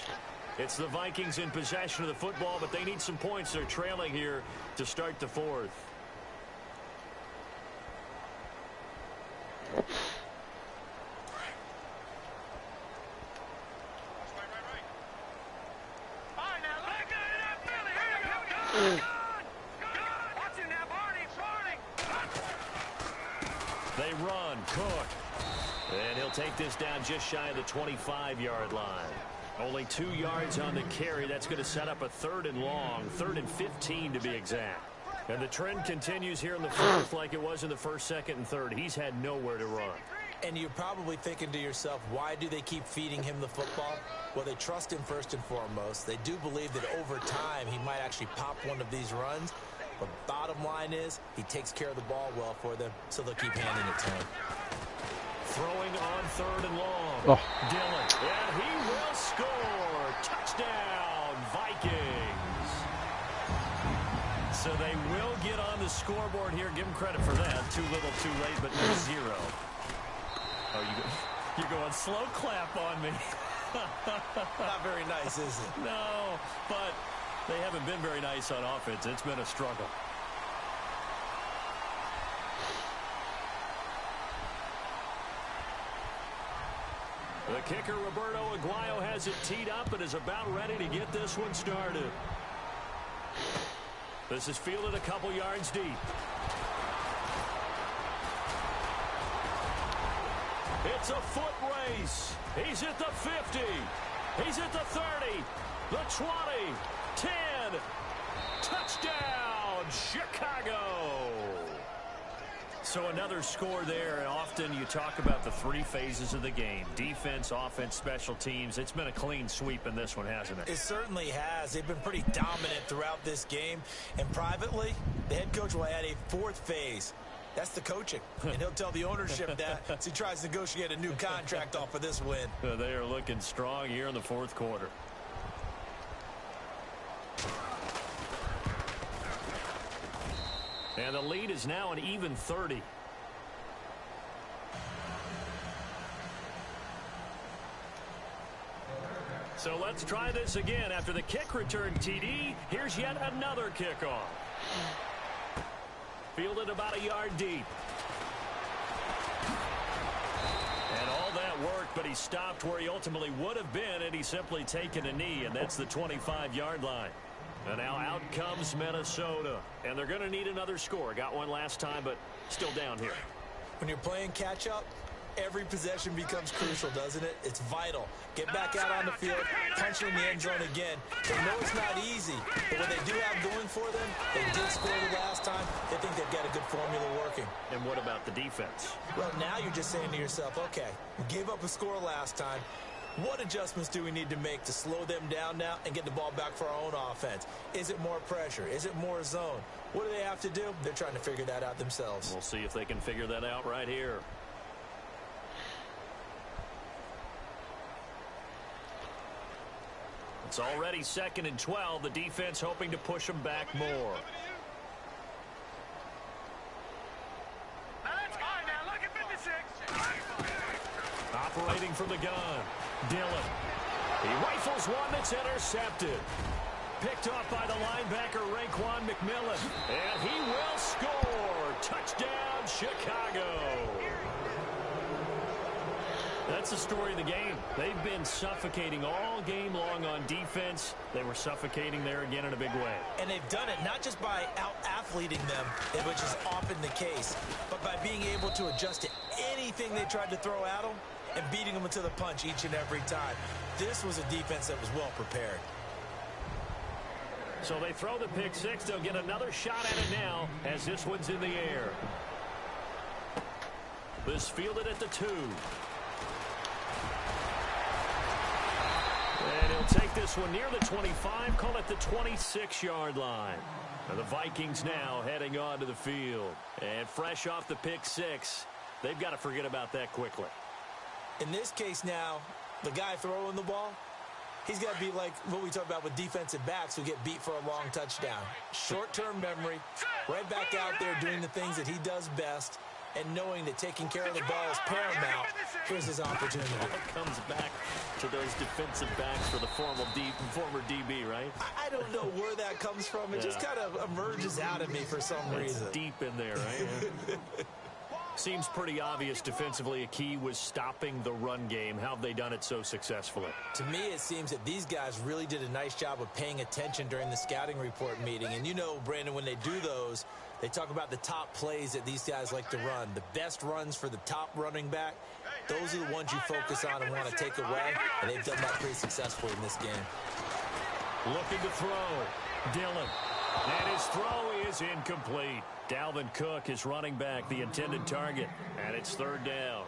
It's the Vikings in possession of the football, but they need some points. They're trailing here to start the 4th. They run, Cook. And he'll take this down just shy of the 25-yard line. Only 2 yards on the carry. That's going to set up a 3rd and long, 3rd and 15 to be exact. And the trend continues here in the 4th like it was in the 1st, 2nd, and 3rd. He's had nowhere to run. And you're probably thinking to yourself, why do they keep feeding him the football? Well, they trust him first and foremost. They do believe that over time he might actually pop one of these runs. But bottom line is he takes care of the ball well for them, so they'll keep handing it to him. Throwing on 3rd and long. Oh. Dillon. And he will score. Touchdown, Vikings. So they will get on the scoreboard here. Give them credit for that. Too little, too late, but no 0. Oh, you're going slow clap on me. Not very nice, is it? No, but they haven't been very nice on offense. It's been a struggle. The kicker, Roberto Aguayo, has it teed up and is about ready to get this one started. This is fielded a couple yards deep. It's a foot race. He's at the 50. He's at the 30. The 20. 10. Touchdown, Chicago. So another score there, and often you talk about the three phases of the game. Defense, offense, special teams. It's been a clean sweep in this one, hasn't it? It certainly has. They've been pretty dominant throughout this game. And privately, the head coach will add a fourth phase. That's the coaching. And he'll tell the ownership that as he tries to negotiate a new contract off of this win. They are looking strong here in the fourth quarter. And the lead is now an even 30. So let's try this again. After the kick return TD, here's yet another kickoff. Fielded about a yard deep. And all that worked, but he stopped where he ultimately would have been had he simply taken a knee, and that's the 25-yard line. And now out comes Minnesota. And they're going to need another score. Got one last time, but still down here. When you're playing catch-up, every possession becomes crucial, doesn't it? It's vital. Get back out on the field, punch in the end zone again. They know it's not easy, but what they do have going for them, they did score the last time. They think they've got a good formula working. And what about the defense? Well, now you're just saying to yourself, okay, we gave up a score last time. What adjustments do we need to make to slow them down now and get the ball back for our own offense? Is it more pressure? Is it more zone? What do they have to do? They're trying to figure that out themselves. We'll see if they can figure that out right here. It's already 2nd and 12. The defense hoping to push them back more. Operating from the gun, Dillon. He rifles one that's intercepted. Picked off by the linebacker, Raekwon McMillan. And he will score. Touchdown, Chicago. That's the story of the game. They've been suffocating all game long on defense. They were suffocating there again in a big way. And they've done it not just by out-athleting them, which is often the case, but by being able to adjust to anything they tried to throw at them and beating them to the punch each and every time. This was a defense that was well prepared. So they throw the pick six. They'll get another shot at it now as this one's in the air. This fielded at the 2. And he'll take this one near the 25, call it the 26-yard line. And the Vikings now heading onto the field. And fresh off the pick six, they've got to forget about that quickly. In this case now, the guy throwing the ball, he's got to be like what we talk about with defensive backs who get beat for a long touchdown. Short-term memory, right back out there doing the things that he does best, and knowing that taking care of the ball is paramount. Here's his opportunity. It comes back to those defensive backs for the former DB, right? I don't know where that comes from. It just kind of emerges out of me for some reason. It's deep in there, right? Seems pretty obvious defensively. A key was stopping the run game. How have they done it so successfully? To me, it seems that these guys really did a nice job of paying attention during the scouting report meeting. And you know, Brandon, when they do those, they talk about the top plays that these guys like to run. The best runs for the top running back, those are the ones you focus on and want to take away. And they've done that pretty successfully in this game. Looking to throw. Dillon. And his throw is incomplete. Dalvin Cook is running back, the intended target, and it's 3rd down.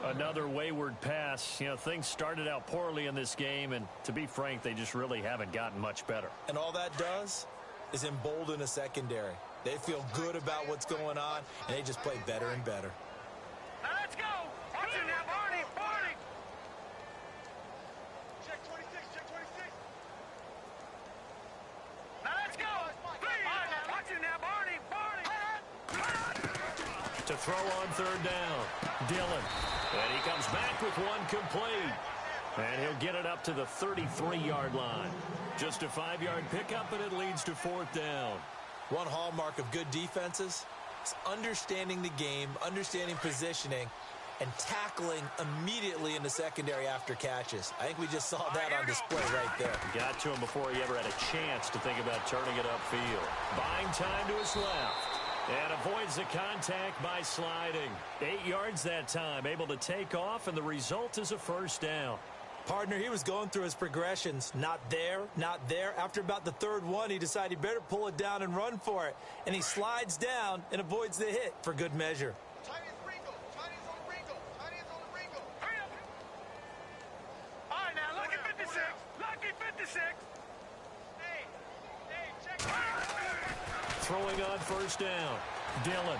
Another wayward pass. You know, things started out poorly in this game, and to be frank, they just really haven't gotten much better. And all that does is embolden a secondary. They feel good about what's going on, and they just play better and better. Now let's go. Watch it now, Barney. Barney. Check 26. Check 26. Now let's go. Watch it now, Barney. Barney. To throw on 3rd down, Dillon. And he comes back with one complete. And he'll get it up to the 33-yard line. Just a 5-yard pickup, and it leads to 4th down. One hallmark of good defenses is understanding the game, understanding positioning, and tackling immediately in the secondary after catches. I think we just saw that on display right there. Got to him before he ever had a chance to think about turning it upfield. Buying time to his left. And avoids the contact by sliding. 8 yards that time, able to take off, and the result is a first down. Partner, he was going through his progressions. Not there, not there. After about the third one, he decided he better pull it down and run for it. And he slides down and avoids the hit for good measure. Chinese Ringo. Chinese on Ringo. Chinese on Ringo. Hurry up. All right, now, lucky 56. Lucky 56. Hey, check it out. Throwing on first down. Dillon.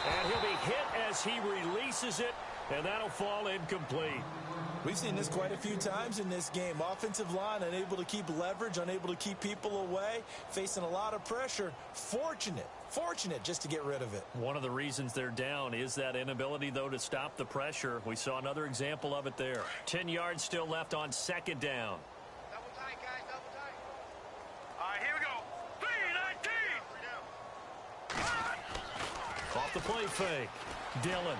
And he'll be hit as he releases it, and that'll fall incomplete. We've seen this quite a few times in this game. Offensive line unable to keep leverage, unable to keep people away, facing a lot of pressure. Fortunate just to get rid of it. One of the reasons they're down is that inability, though, to stop the pressure. We saw another example of it there. 10 yards still left on second down. Double tight, guys, double tight. All right, here we go. 3-19. Off the play fake. Dillon.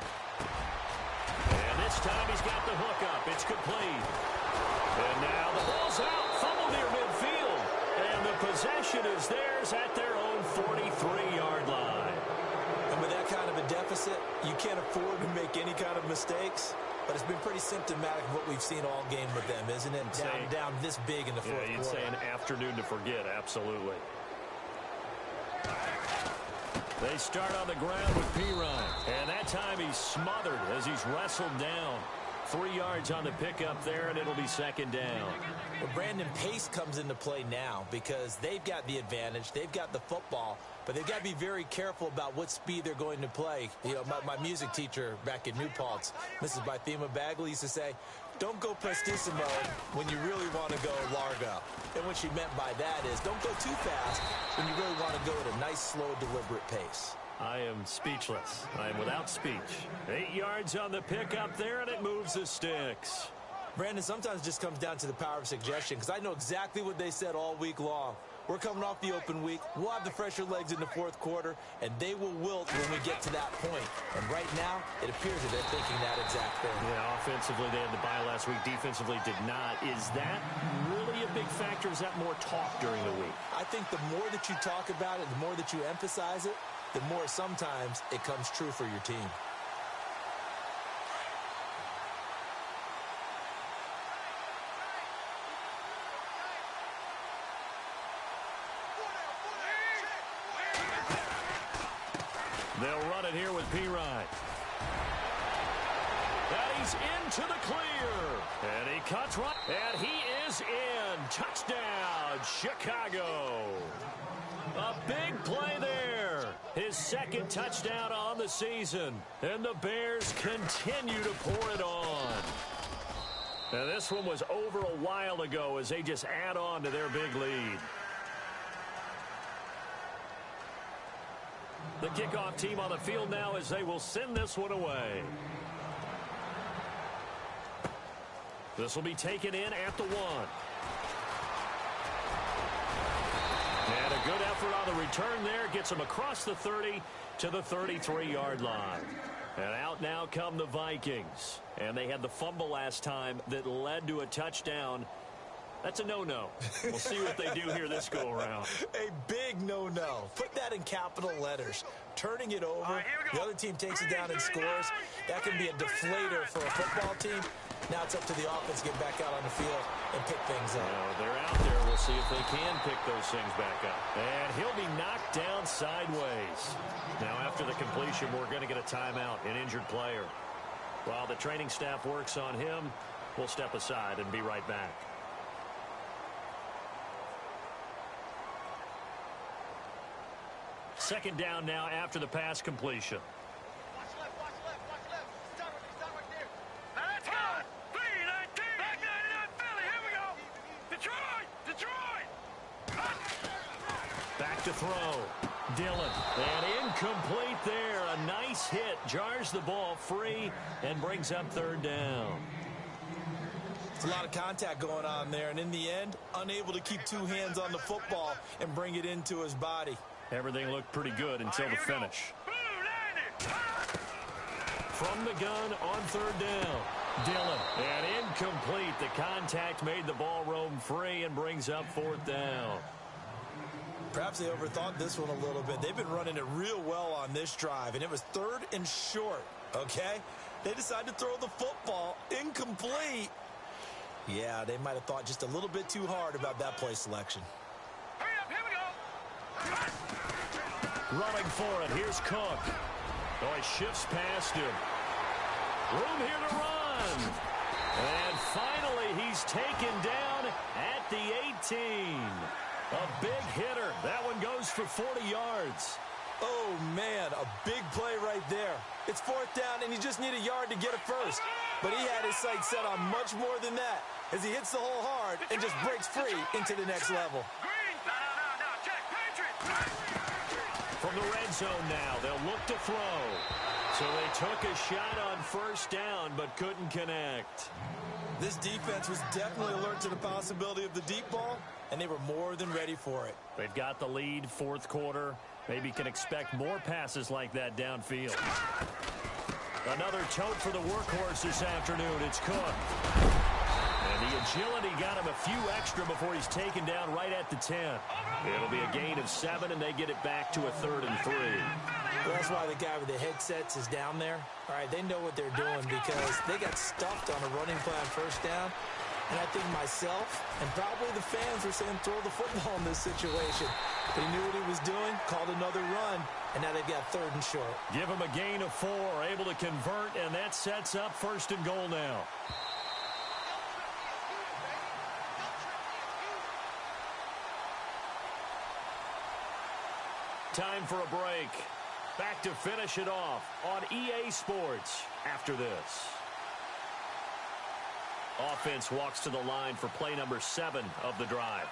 And this time he's got the hook up. It's complete. And now the ball's out. Fumble near midfield. And the possession is theirs at their own 43-yard line. And with that kind of a deficit, you can't afford to make any kind of mistakes. But it's been pretty symptomatic of what we've seen all game with them, isn't it? Down this big in the fourth quarter. You'd say an afternoon to forget, absolutely. They start on the ground with Pirine. And that time he's smothered as he's wrestled down. 3 yards on the pickup there, and it'll be second down. Well, Brandon, pace comes into play now because they've got the advantage. They've got the football, but they've got to be very careful about what speed they're going to play. You know, my music teacher back in New Paltz, Mrs. Bythema Bagley, used to say, don't go prestissimo when you really want to go largo. And what she meant by that is don't go too fast when you really want to go at a nice, slow, deliberate pace. I am speechless. I am without speech. 8 yards on the pickup there, and it moves the sticks. Brandon, sometimes it just comes down to the power of suggestion because I know exactly what they said all week long. We're coming off the open week. We'll have the fresher legs in the fourth quarter, and they will wilt when we get to that point. And right now, it appears that they're thinking that exact thing. Yeah, offensively, they had the bye last week. Defensively, did not. Is that really a big factor? Is that more talk during the week? I think the more that you talk about it, the more that you emphasize it, the more sometimes it comes true for your team. They'll run it here with Pirine. And he's into the clear. And he cuts right. And he is in. Touchdown, Chicago. A big play there. His second touchdown on the season. And the Bears continue to pour it on. And this one was over a while ago as they just add on to their big lead. The kickoff team on the field now as they will send this one away. This will be taken in at the 1. And a good effort on the return there. Gets him across the 30 to the 33-yard line. And out now come the Vikings. And they had the fumble last time that led to a touchdown. That's a no-no. We'll see what they do here this go-around. A big no-no. Put that in capital letters. Turning it over, the other team takes it down and scores. That can be a deflator for a football team. Now it's up to the offense to get back out on the field and pick things up. They're out there. We'll see if they can pick those things back up. And he'll be knocked down sideways. Now after the completion, we're going to get a timeout, an injured player. While the training staff works on him, we'll step aside and be right back. Second down now after the pass completion. Watch left, watch left, watch left. Start right there. Now let's go. 3-19. Back 99 Philly. Here we go. Detroit. Back to throw. Dillon. And incomplete there. A nice hit. Jars the ball free and brings up third down. It's a lot of contact going on there. And in the end, unable to keep two hands on the football and bring it into his body. Everything looked pretty good until the finish. from the gun on third down. Dillon, and incomplete. The contact made the ball roam free and brings up fourth down. Perhaps they overthought this one a little bit. They've been running it real well on this drive, and it was third and short, okay? They decided to throw the football incomplete. Yeah, they might have thought just a little bit too hard about that play selection. Hurry up, here we go. Running for it, here's Cook. Oh, he shifts past him. Room here to run. And finally, he's taken down at the 18. A big hitter. That one goes for 40 yards. Oh, man, a big play right there. It's fourth down, and you just need a yard to get it first. But he had his sights set on much more than that as he hits the hole hard and just breaks free into the next level. Green. No, check. Patriots. From the red zone now, they'll look to throw. So they took a shot on first down but couldn't connect. This defense was definitely alert to the possibility of the deep ball, and they were more than ready for it. They've got the lead, fourth quarter. Maybe can expect more passes like that downfield. Another tote for the workhorse this afternoon. It's Cook. And the agility got him a few extra before he's taken down right at the 10. It'll be a gain of 7, and they get it back to a 3rd and 3. Well, that's why the guy with the headsets is down there. All right, they know what they're doing because they got stuffed on a running play on first down. And I think myself and probably the fans were saying throw the football in this situation. But he knew what he was doing, called another run, and now they've got 3rd and short. Give him a gain of 4, able to convert, and that sets up 1st and goal now. Time for a break. Back to finish it off on EA Sports after this. Offense walks to the line for play number 7 of the drive.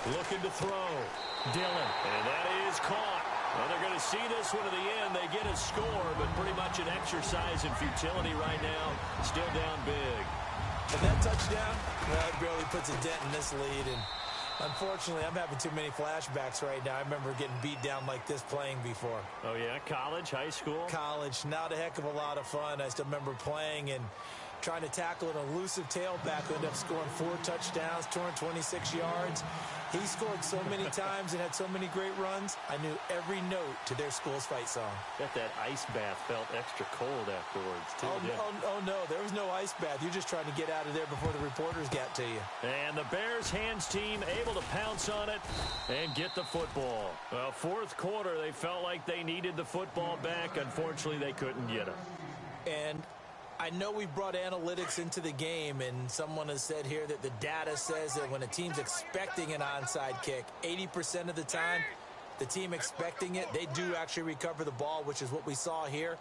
Looking to throw. Dillon. And that is caught. Well, they're going to see this one to the end. They get a score, but pretty much an exercise in futility right now. Still down big. And that touchdown, well, it barely puts a dent in this lead. And unfortunately, I'm having too many flashbacks right now. I remember getting beat down like this playing before. Oh, yeah? College, high school? College. Not a heck of a lot of fun. I still remember playing and trying to tackle an elusive tailback who ended up scoring 4 touchdowns, 226 yards. He scored so many times and had so many great runs, I knew every note to their school's fight song. Bet that ice bath felt extra cold afterwards, too. Oh, no, there was no ice bath. You're just trying to get out of there before the reporters got to you. And the Bears hands team able to pounce on it and get the football. Well, fourth quarter, they felt like they needed the football back. Unfortunately, they couldn't get it. And I know we brought analytics into the game, and someone has said here that the data says that when a team's expecting an onside kick, 80% of the time, the team expecting it, they do actually recover the ball, which is what we saw here.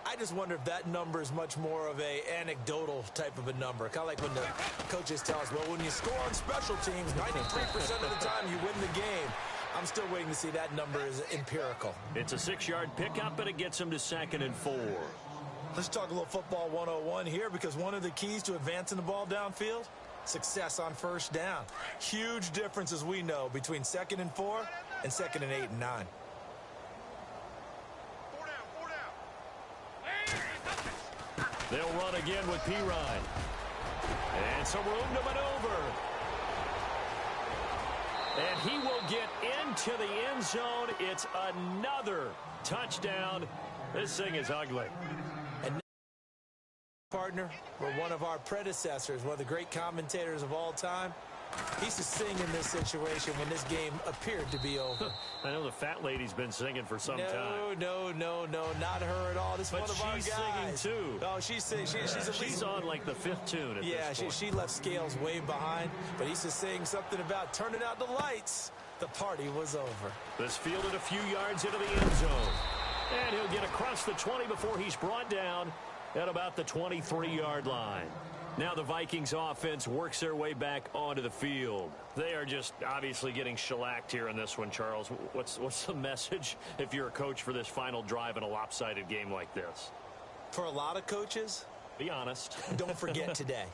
I just wonder if that number is much more of a anecdotal type of a number. Kind of like when the coaches tell us, well, when you score on special teams, 93% of the time you win the game. I'm still waiting to see that number is empirical. It's a 6-yard pickup, and it gets them to 2nd and 4. Let's talk a little football 101 here, because one of the keys to advancing the ball downfield, success on first down. Huge difference, as we know, between 2nd and 4 and 2nd and 8 and 9. 4 down. They'll run again with Pirine. And some room to maneuver. And he will get into the end zone. It's another touchdown. This thing is ugly. Partner, were one of our predecessors, one of the great commentators of all time. He used to sing in this situation when this game appeared to be over. I know the fat lady's been singing for some time. No, not her at all. This is one of our guys. But she's singing, too. Oh, she's singing. She's on, like, the 5th tune at this point. She left Scales way behind, but he used to sing something about turning out the lights. The party was over. This fielded a few yards into the end zone. And he'll get across the 20 before he's brought down at about the 23-yard line. Now the Vikings offense works their way back onto the field. They are just obviously getting shellacked here in this one, Charles. What's the message if you're a coach for this final drive in a lopsided game like this? For a lot of coaches, be honest. don't forget today.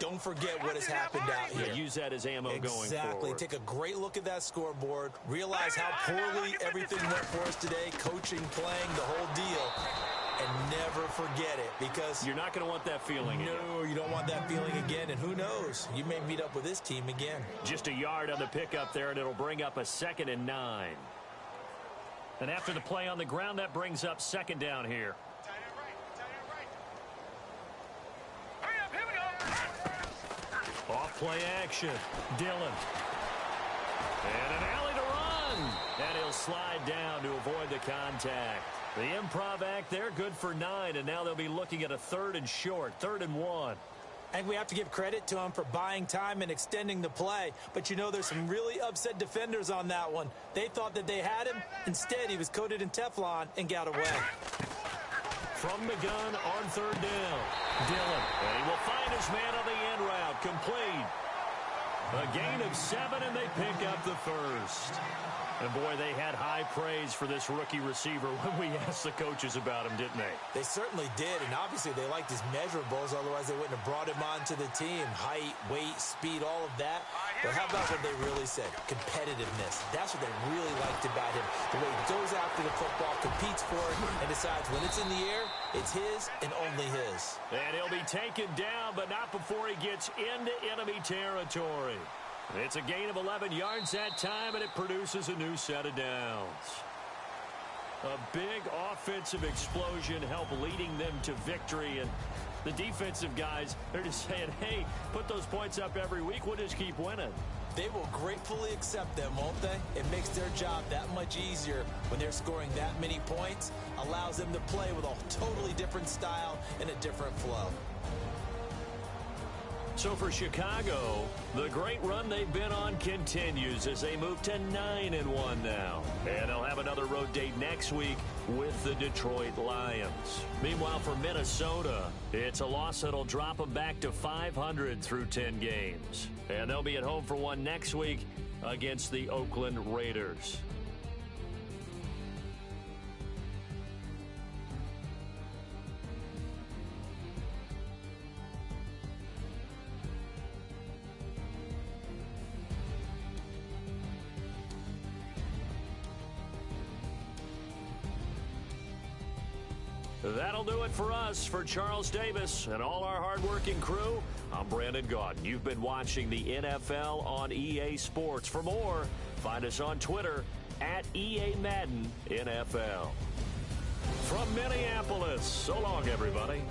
don't forget what has happened out here. Yeah, use that as ammo going forward. Exactly. Take a great look at that scoreboard. Realize how poorly everything went for us today, coaching, playing, the whole deal. And never forget it, because you're not going to want that feeling again. No, you don't want that feeling again. And who knows? You may meet up with this team again. Just a yard on the pickup there, and it'll bring up a 2nd and 9. And after the play on the ground, that brings up 2nd down here. Off play action. Dillon. And an alley to run. And he'll slide down to avoid the contact. The improv act there, good for 9, and now they'll be looking at a 3rd and short, 3rd and 1. I think we have to give credit to him for buying time and extending the play. But, you know, there's some really upset defenders on that one. They thought that they had him. Instead, he was coated in Teflon and got away. From the gun on 3rd down. Dillon, and he will find his man on the end route, complete. A gain of 7, and they pick up the 1st. And, boy, they had high praise for this rookie receiver when we asked the coaches about him, didn't they? They certainly did, and obviously they liked his measurables. Otherwise, they wouldn't have brought him onto the team. Height, weight, speed, all of that. But how about what they really said? Competitiveness. That's what they really liked about him. The way he goes after the football, competes for it, and decides when it's in the air, it's his and only his. And he'll be taken down, but not before he gets into enemy territory. It's a gain of 11 yards that time, and it produces a new set of downs. A big offensive explosion helped leading them to victory, and the defensive guys, they're just saying, hey, put those points up every week, we'll just keep winning. They will gratefully accept them, won't they? It makes their job that much easier when they're scoring that many points, allows them to play with a totally different style and a different flow. So for Chicago, the great run they've been on continues as they move to 9-1 now. And they'll have another road date next week with the Detroit Lions. Meanwhile, for Minnesota, it's a loss that'll drop them back to 500 through 10 games. And they'll be at home for one next week against the Oakland Raiders. That'll do it for us. For Charles Davis and all our hardworking crew, I'm Brandon Gaudin. You've been watching the NFL on EA Sports. For more, find us on Twitter at EA Madden NFL. From Minneapolis, so long, everybody.